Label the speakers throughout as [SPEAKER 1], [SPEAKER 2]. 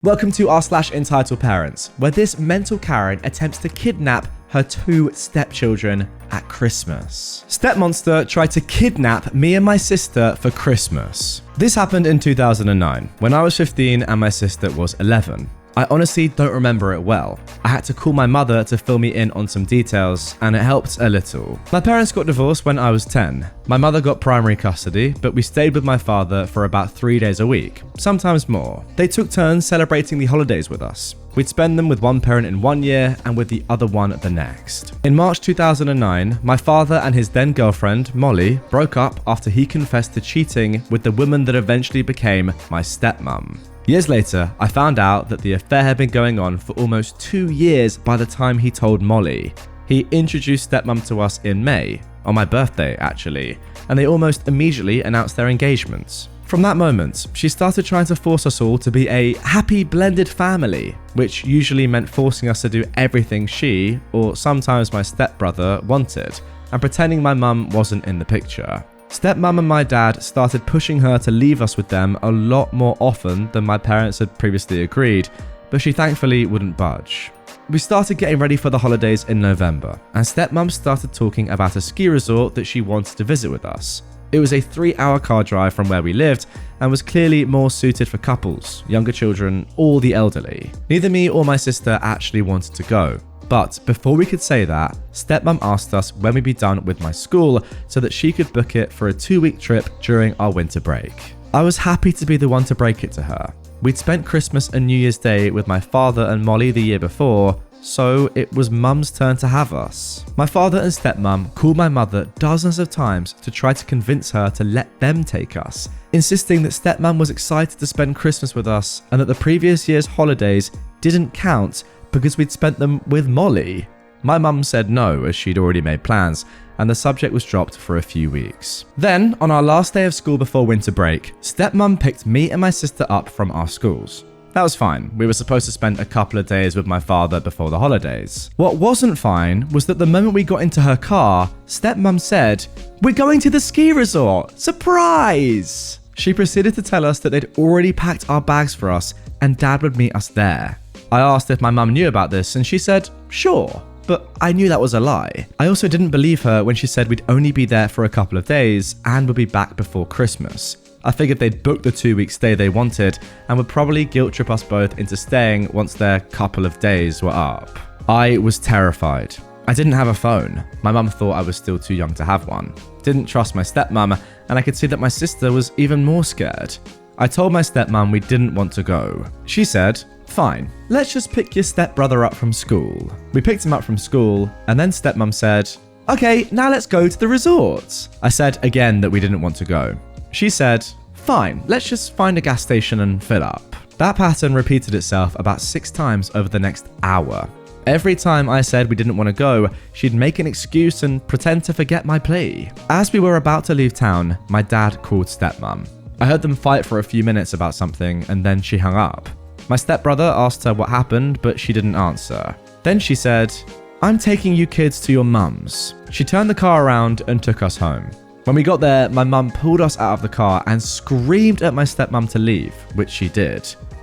[SPEAKER 1] Welcome to r/EntitledParents, where this mental Karen attempts to kidnap her two stepchildren at Christmas. Stepmonster tried to kidnap me and my sister for Christmas. This happened in 2009, when I was 15 and my sister was 11. I honestly don't remember it well. I had to call my mother to fill me in on some details, and it helped a little. My parents got divorced when I was 10. My mother got primary custody, but we stayed with my father for about 3 days a week, sometimes more. They took turns celebrating the holidays with us. We'd spend them with one parent in 1 year and with the other one the next. In March 2009, my father and his then girlfriend, Molly, broke up after he confessed to cheating with the woman that eventually became my stepmom. Years later, I found out that the affair had been going on for almost 2 years by the time he told Molly. He introduced stepmom to us in May, on my birthday actually, and they almost immediately announced their engagement. From that moment, she started trying to force us all to be a happy blended family, which usually meant forcing us to do everything she, or sometimes my stepbrother, wanted, and pretending my mum wasn't in the picture. Stepmom and my dad started pushing her to leave us with them a lot more often than my parents had previously agreed, but she thankfully wouldn't budge. We started getting ready for the holidays in November, and stepmom started talking about a ski resort that she wanted to visit with us. It was a 3-hour car drive from where we lived and was clearly more suited for couples, younger children, or the elderly. Neither me or my sister actually wanted to go. But before we could say that, stepmom asked us when we'd be done with my school so that she could book it for a 2-week trip during our winter break. I was happy to be the one to break it to her. We'd spent Christmas and New Year's Day with my father and Molly the year before, so it was mum's turn to have us. My father and stepmom called my mother dozens of times to try to convince her to let them take us, insisting that stepmom was excited to spend Christmas with us and that the previous year's holidays didn't count because we'd spent them with Molly. My mum said no, as she'd already made plans, and the subject was dropped for a few weeks. Then, on our last day of school before winter break, stepmom picked me and my sister up from our schools. That was fine. We were supposed to spend a couple of days with my father before the holidays. What wasn't fine was that the moment we got into her car, stepmom said, "We're going to the ski resort! Surprise!" She proceeded to tell us that they'd already packed our bags for us and dad would meet us there. I asked if my mum knew about this and she said, sure, but I knew that was a lie. I also didn't believe her when she said we'd only be there for a couple of days and would be back before Christmas. I figured they'd booked the 2-week stay they wanted and would probably guilt trip us both into staying once their couple of days were up. I was terrified. I didn't have a phone. My mum thought I was still too young to have one. Didn't trust my stepmom, and I could see that my sister was even more scared. I told my stepmom we didn't want to go. She said, "Fine, let's just pick your stepbrother up from school." We picked him up from school, and then stepmom said, "Okay, now let's go to the resort." I said again that we didn't want to go. She said, "Fine, let's just find a gas station and fill up." That pattern repeated itself about 6 times over the next hour. Every time I said we didn't want to go, she'd make an excuse and pretend to forget my plea. As we were about to leave town, my dad called stepmom. I heard them fight for a few minutes about something, and then she hung up. My stepbrother asked her what happened, but she didn't answer. Then she said, "I'm taking you kids to your mum's." She turned the car around and took us home. When we got there, my mum pulled us out of the car and screamed at my stepmom to leave, which she did.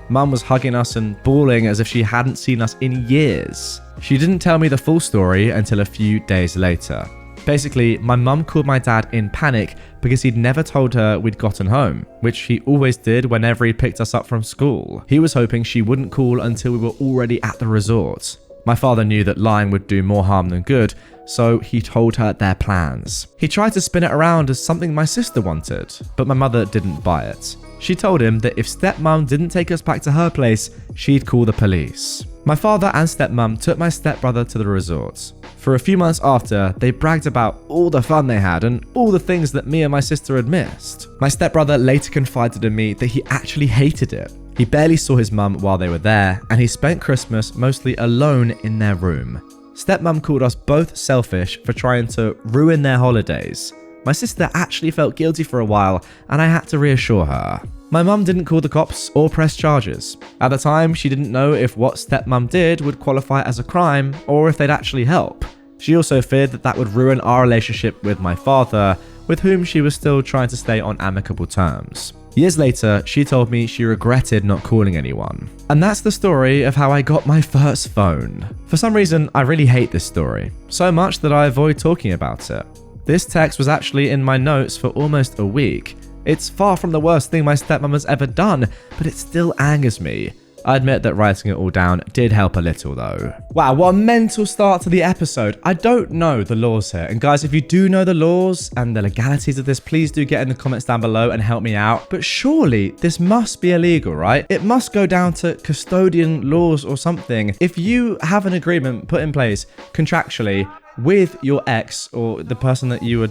[SPEAKER 1] Mum was hugging us and bawling as if she hadn't seen us in years. She didn't tell me the full story until a few days later. Basically, my mum called my dad in panic because he'd never told her we'd gotten home, which he always did whenever he picked us up from school. He was hoping she wouldn't call until we were already at the resort. My father knew that lying would do more harm than good, so he told her their plans. He tried to spin it around as something my sister wanted, but my mother didn't buy it. She told him that if stepmom didn't take us back to her place, she'd call the police. My father and stepmom took my stepbrother to the resort. For a few months after, they bragged about all the fun they had and all the things that me and my sister had missed. My stepbrother later confided in me that he actually hated it. He barely saw his mum while they were there, and he spent Christmas mostly alone in their room. Stepmom called us both selfish for trying to ruin their holidays. My sister actually felt guilty for a while, and I had to reassure her. My mum didn't call the cops or press charges. At the time, she didn't know if what stepmom did would qualify as a crime or if they'd actually help. She also feared that that would ruin our relationship with my father, with whom she was still trying to stay on amicable terms. Years later, she told me she regretted not calling anyone. And that's the story of how I got my first phone. For some reason, I really hate this story, so much that I avoid talking about it. This text was actually in my notes for almost a week. It's far from the worst thing my stepmom has ever done, but it still angers me. I admit that writing it all down did help a little though. Wow, what a mental start to the episode. I don't know the laws here. And guys, if you do know the laws and the legalities of this, please do get in the comments down below and help me out. But surely this must be illegal, right? It must go down to custodian laws or something. If you have an agreement put in place contractually with your ex or the person that you were,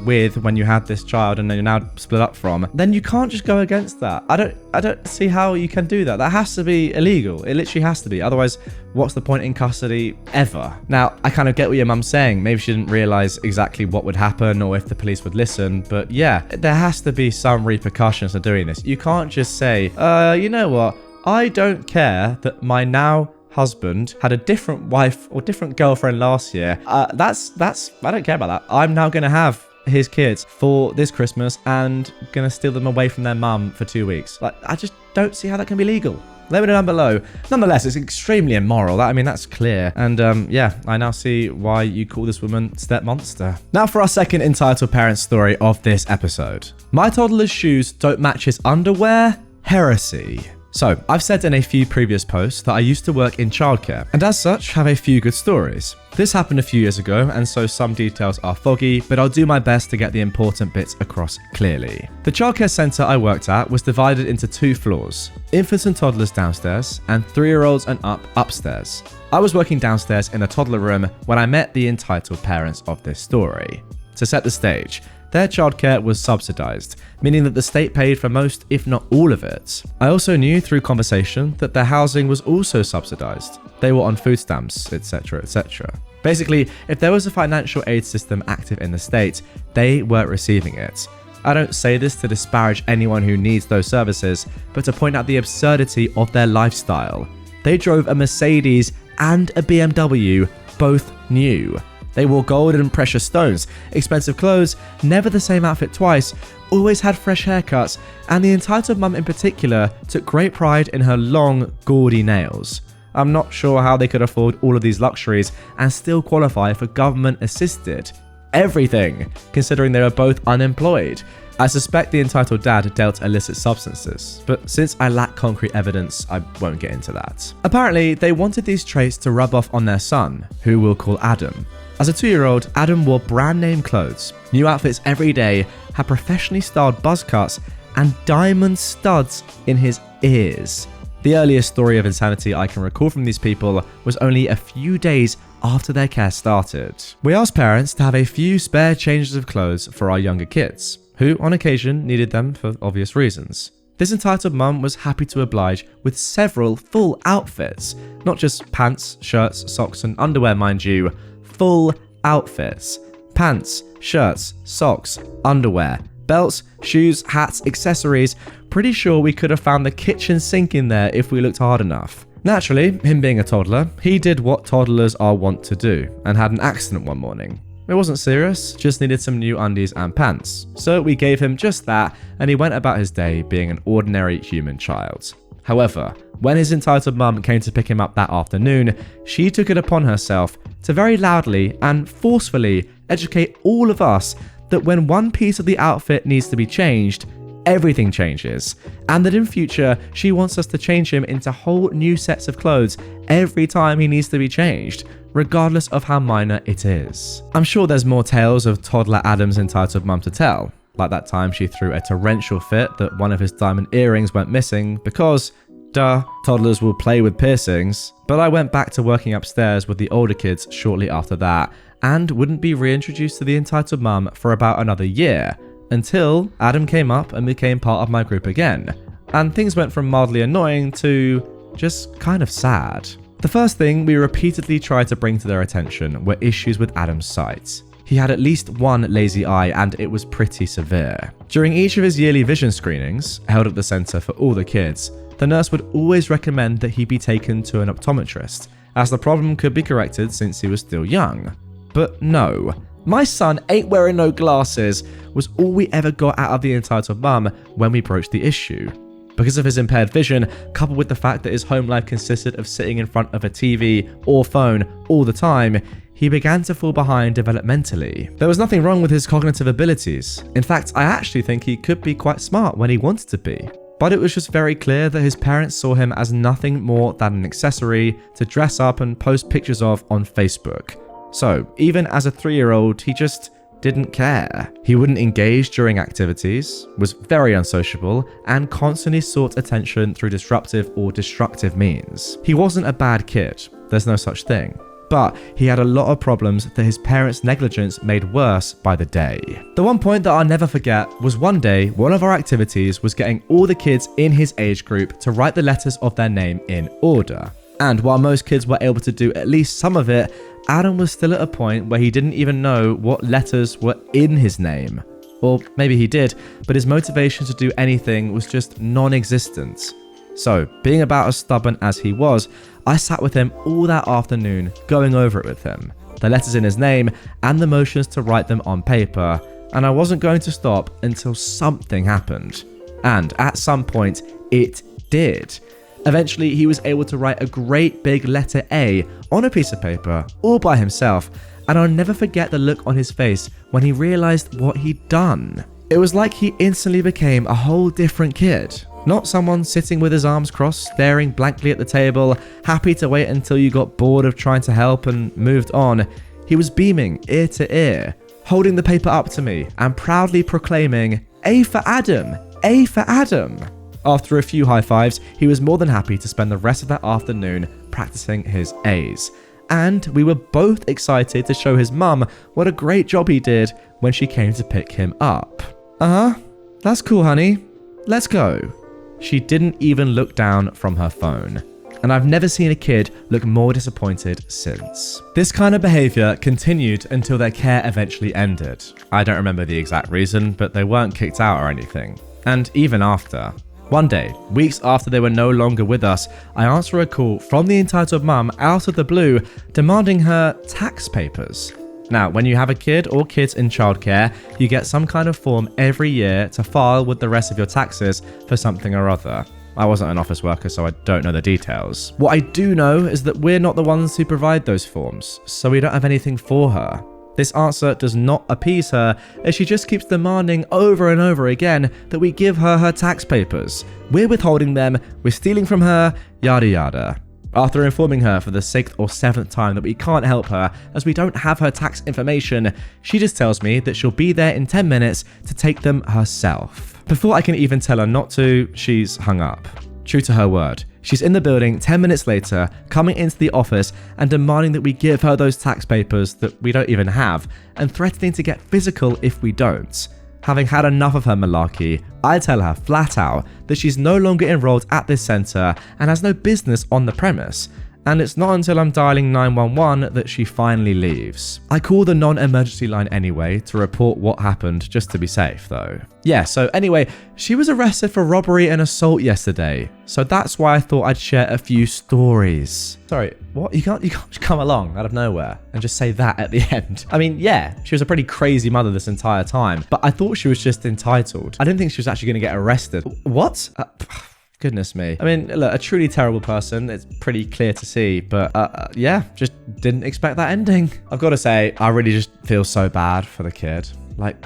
[SPEAKER 1] with when you had this child and then you're now split up from, then you can't just go against that. I don't see how you can do that. That has to be illegal. It literally has to be. Otherwise, what's the point in custody ever? Now, I kind of get what your mum's saying. Maybe she didn't realize exactly what would happen or if the police would listen. But yeah, there has to be some repercussions to doing this. You can't just say, you know what? I don't care that my now husband had a different wife or different girlfriend last year. I don't care about that. I'm now going to have his kids for this Christmas and going to steal them away from their mum for 2 weeks. Like, I just don't see how that can be legal. Let me know down below. Nonetheless, it's extremely immoral. That's clear. And yeah, I now see why you call this woman Step Monster. Now for our second entitled parent story of this episode. My toddler's shoes don't match his underwear? Heresy. So, I've said in a few previous posts that I used to work in childcare, and as such, have a few good stories. This happened a few years ago, and so some details are foggy, but I'll do my best to get the important bits across clearly. The childcare centre I worked at was divided into 2 floors, infants and toddlers downstairs, and 3-year-olds and up upstairs. I was working downstairs in a toddler room when I met the entitled parents of this story. To set the stage, their childcare was subsidised, meaning that the state paid for most, if not all of it. I also knew through conversation that their housing was also subsidised. They were on food stamps, etc, etc. Basically, if there was a financial aid system active in the state, they weren't receiving it. I don't say this to disparage anyone who needs those services, but to point out the absurdity of their lifestyle. They drove a Mercedes and a BMW, both new. They wore gold and precious stones, expensive clothes, never the same outfit twice, always had fresh haircuts, and the entitled mum in particular took great pride in her long, gaudy nails. I'm not sure how they could afford all of these luxuries and still qualify for government-assisted everything, considering they were both unemployed. I suspect the entitled dad dealt illicit substances, but since I lack concrete evidence, I won't get into that. Apparently, they wanted these traits to rub off on their son, who we'll call Adam. As a 2-year-old, Adam wore brand name clothes, new outfits every day, had professionally styled buzz cuts, and diamond studs in his ears. The earliest story of insanity I can recall from these people was only a few days after their care started. We asked parents to have a few spare changes of clothes for our younger kids, who on occasion needed them for obvious reasons. This entitled mum was happy to oblige with several full outfits, not just pants, shirts, socks and underwear mind you, full outfits. Pants, shirts, socks, underwear, belts, shoes, hats, accessories. Pretty sure we could have found the kitchen sink in there if we looked hard enough. Naturally, him being a toddler, he did what toddlers are wont to do and had an accident one morning. It wasn't serious, just needed some new undies and pants. So we gave him just that and he went about his day being an ordinary human child. However, when his entitled mum came to pick him up that afternoon, she took it upon herself to very loudly and forcefully educate all of us that when one piece of the outfit needs to be changed, everything changes, and that in future she wants us to change him into whole new sets of clothes every time he needs to be changed, regardless of how minor it is. I'm sure there's more tales of toddler Adam's entitled mum to tell, like that time she threw a torrential fit that one of his diamond earrings went missing because, duh, toddlers will play with piercings. But I went back to working upstairs with the older kids shortly after that and wouldn't be reintroduced to the entitled mum for about another year, until Adam came up and became part of my group again, and things went from mildly annoying to just kind of sad. The first thing we repeatedly tried to bring to their attention were issues with Adam's sight. He had at least one lazy eye and it was pretty severe. During each of his yearly vision screenings, held at the centre for all the kids, the nurse would always recommend that he be taken to an optometrist, as the problem could be corrected since he was still young. But no, My son ain't wearing no glasses was all we ever got out of the entitled mum when we broached the issue. Because of his impaired vision, coupled with the fact that his home life consisted of sitting in front of a TV or phone all the time, he began to fall behind developmentally. There was nothing wrong with his cognitive abilities. In fact, I actually think he could be quite smart when he wanted to be. But it was just very clear that his parents saw him as nothing more than an accessory to dress up and post pictures of on Facebook. So, even as a 3-year-old, he just didn't care. He wouldn't engage during activities, was very unsociable, and constantly sought attention through disruptive or destructive means. He wasn't a bad kid, there's no such thing. But he had a lot of problems that his parents' negligence made worse by the day. The one point that I'll never forget was one day, one of our activities was getting all the kids in his age group to write the letters of their name in order. And while most kids were able to do at least some of it, Adam was still at a point where he didn't even know what letters were in his name. Or maybe he did, but his motivation to do anything was just non-existent. So, being about as stubborn as he was, I sat with him all that afternoon, going over it with him, the letters in his name and the motions to write them on paper, and I wasn't going to stop until something happened. And at some point, it did. Eventually, he was able to write a great big letter A on a piece of paper, all by himself, and I'll never forget the look on his face when he realized what he'd done. It was like he instantly became a whole different kid. Not someone sitting with his arms crossed, staring blankly at the table, happy to wait until you got bored of trying to help and moved on. He was beaming ear to ear, holding the paper up to me and proudly proclaiming, "A for Adam! A for Adam!" After a few high fives, he was more than happy to spend the rest of that afternoon practicing his A's. And we were both excited to show his mum what a great job he did when she came to pick him up. That's cool, honey. Let's go. She didn't even look down from her phone. And I've never seen a kid look more disappointed since. This kind of behavior continued until their care eventually ended. I don't remember the exact reason, but they weren't kicked out or anything. And even after. One day, weeks after they were no longer with us, I answer a call from the entitled mum out of the blue demanding her tax papers. Now, when you have a kid or kids in childcare, you get some kind of form every year to file with the rest of your taxes for something or other. I wasn't an office worker, so I don't know the details. What I do know is that we're not the ones who provide those forms, so we don't have anything for her. This answer does not appease her, as she just keeps demanding over and over again that we give her her tax papers. We're withholding them, we're stealing from her, yada yada. After informing her for the 6th or 7th time that we can't help her as we don't have her tax information, she just tells me that she'll be there in 10 minutes to take them herself. Before I can even tell her not to, she's hung up. True to her word, she's in the building 10 minutes later, coming into the office and demanding that we give her those tax papers that we don't even have, and threatening to get physical if we don't. Having had enough of her malarkey, I tell her flat out that she's no longer enrolled at this centre and has no business on the premise. And it's not until I'm dialing 911 that she finally leaves. I call the non-emergency line anyway to report what happened, just to be safe though. Yeah, so anyway, she was arrested for robbery and assault yesterday. So that's why I thought I'd share a few stories. Sorry, what? You can't just come along out of nowhere and just say that at the end. I mean, yeah, she was a pretty crazy mother this entire time, but I thought she was just entitled. I didn't think she was actually going to get arrested. What? Goodness me. I mean, look, a truly terrible person. It's pretty clear to see, but yeah, just didn't expect that ending. I've got to say, I really just feel so bad for the kid. Like,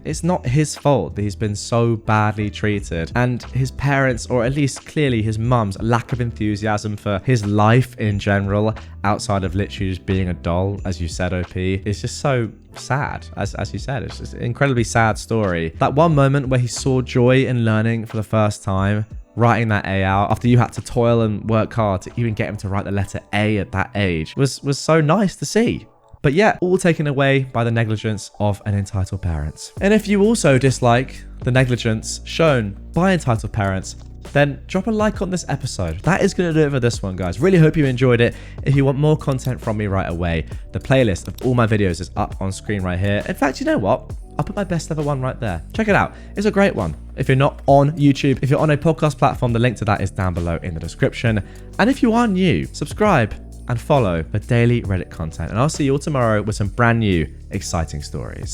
[SPEAKER 1] it's not his fault that he's been so badly treated, and his parents, or at least clearly his mum's lack of enthusiasm for his life in general, outside of literally just being a doll, as you said, OP, is just so sad. As you said, it's just an incredibly sad story. That one moment where he saw joy in learning for the first time, writing that A out after you had to toil and work hard to even get him to write the letter A at that age was so nice to see. But yeah, all taken away by the negligence of an entitled parent. And if you also dislike the negligence shown by entitled parents, then drop a like on this episode. That is going to do it for this one, guys. Really hope you enjoyed it. If you want more content from me right away, the playlist of all my videos is up on screen right here. In fact, you know what? I'll put my best ever one right there. Check it out. It's a great one. If you're not on YouTube, if you're on a podcast platform, the link to that is down below in the description. And if you are new, subscribe and follow for daily Reddit content. And I'll see you all tomorrow with some brand new, exciting stories.